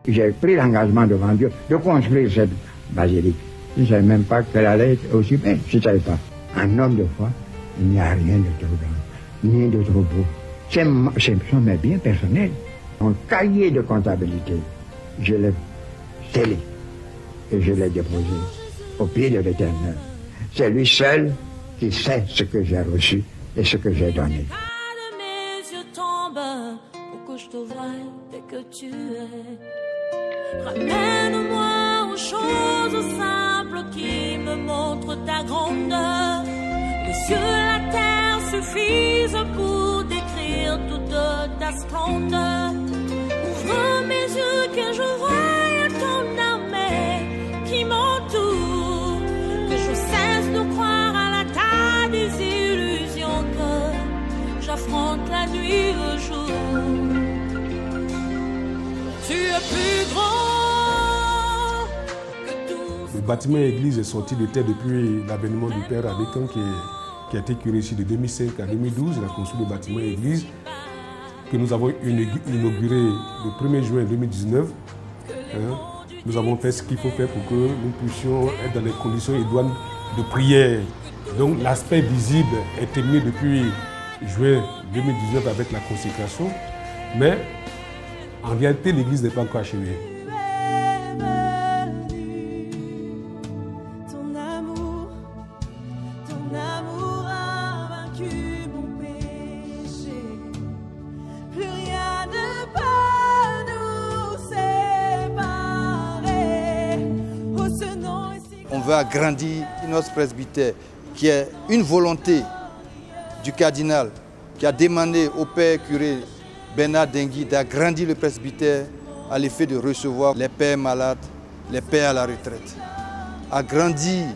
J'ai pris l'engagement devant Dieu de construire cette basilique. Je ne savais même pas qu'elle allait être aussi belle. Je ne savais pas. Un homme de foi, il n'y a rien de trop grand, ni de trop beau. Ce sont mes biens personnels. Mon cahier de comptabilité, je l'ai scellé et je l'ai déposé au pied de l'Éternel. C'est lui seul qui sait ce que j'ai reçu et ce que j'ai donné. Mes yeux tombent pour que je te voie dès que tu es. Ramène-moi aux choses simples qui me montrent ta grandeur. Les cieux, la terre suffisent pour décrire toute ta splendeur. Ouvre mes yeux que je voie ton armée qui m'entoure. Que je cesse de croire à la tas des illusions que j'affronte la nuit au jour. Tu es plus grand que tout. Le bâtiment église est sorti de terre depuis l'avènement du père Adékan qui a été curé ici de 2005 à 2012. Il a construit le bâtiment église que nous avons inauguré le 1er juin 2019. Nous avons fait ce qu'il faut faire pour que nous puissions être dans les conditions idoines de prière. Donc l'aspect visible est terminé depuis juin 2019 avec la consécration, mais en réalité l'église n'est pas encore achevée. On veut agrandir notre presbytère, qui est une volonté du cardinal qui a demandé au père curé Bernard Dengui d'agrandir le presbytère à l'effet de recevoir les pères malades, les pères à la retraite. Agrandir,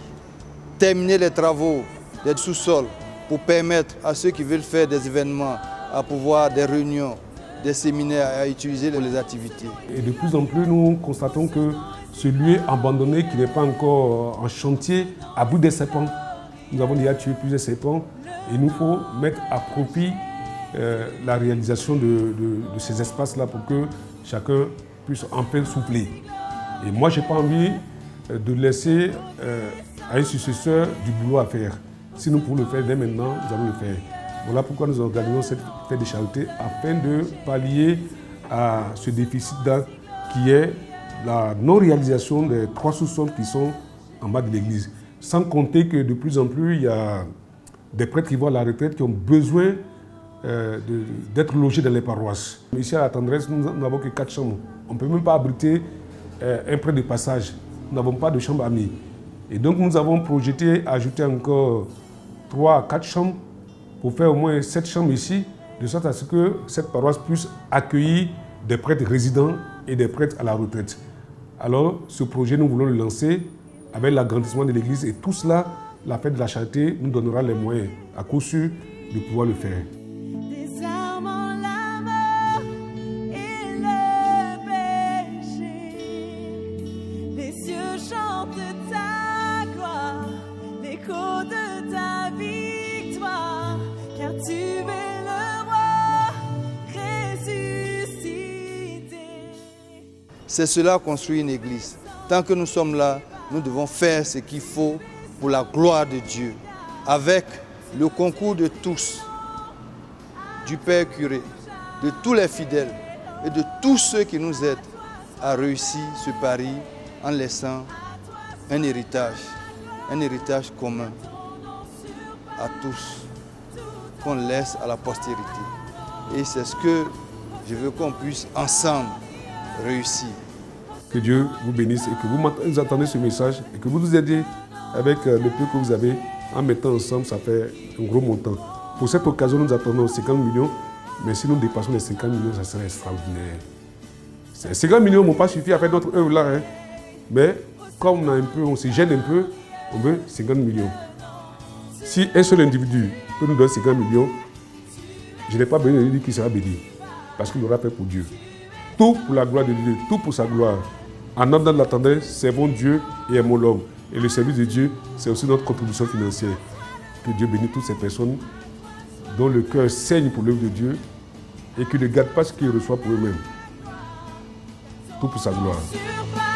terminer les travaux des sous-sols pour permettre à ceux qui veulent faire des événements, à pouvoir des réunions, des séminaires à utiliser pour les activités. Et de plus en plus, nous constatons que ce lieu abandonné qui n'est pas encore en chantier à bout des serpents. Nous avons déjà tué plusieurs serpents et il nous faut mettre à profit la réalisation de ces espaces-là pour que chacun puisse enfin souffler. Et moi, je n'ai pas envie de laisser à un successeur du boulot à faire. Si nous pouvons le faire dès maintenant, nous allons le faire. Voilà pourquoi nous organisons cette fête de charité afin de pallier à ce déficit-là qui est la non-réalisation des 3 sous-sols qui sont en bas de l'église. Sans compter que de plus en plus, il y a des prêtres qui vont à la retraite qui ont besoin d'être logés dans les paroisses. Ici à la Tendresse, nous n'avons que 4 chambres. On ne peut même pas abriter un prêtre de passage. Nous n'avons pas de chambre amie. Et donc nous avons projeté ajouter encore 3 à 4 chambres pour faire au moins 7 chambres ici, de sorte à ce que cette paroisse puisse accueillir des prêtres résidents et des prêtres à la retraite. Alors, ce projet, nous voulons le lancer avec l'agrandissement de l'église et tout cela, la fête de la charité nous donnera les moyens, à coup sûr, de pouvoir le faire. C'est cela construire une église. Tant que nous sommes là, nous devons faire ce qu'il faut pour la gloire de Dieu, avec le concours de tous, du Père curé, de tous les fidèles et de tous ceux qui nous aident à réussir ce pari en laissant un héritage commun à tous, qu'on laisse à la postérité. Et c'est ce que je veux qu'on puisse ensemble réussir. Que Dieu vous bénisse et que vous entendez ce message et que vous nous aidiez avec le peu que vous avez. En mettant ensemble, ça fait un gros montant. Pour cette occasion, nous attendons 50 millions, mais si nous dépassons les 50 millions, ça serait extraordinaire. 50 millions n'ont pas suffi à faire notre œuvre là, hein. Mais comme on se gêne un peu, on veut 50 millions. Si un seul individu peut nous donner 50 millions, je n'ai pas besoin de lui dire qu'il sera béni, parce qu'il l'aura fait pour Dieu. Tout pour la gloire de Dieu, tout pour sa gloire. En homme dans la tendresse, servons Dieu et aimons l'homme. Et le service de Dieu, c'est aussi notre contribution financière. Que Dieu bénisse toutes ces personnes dont le cœur saigne pour l'œuvre de Dieu et qui ne gardent pas ce qu'ils reçoivent pour eux-mêmes. Tout pour sa gloire. Sur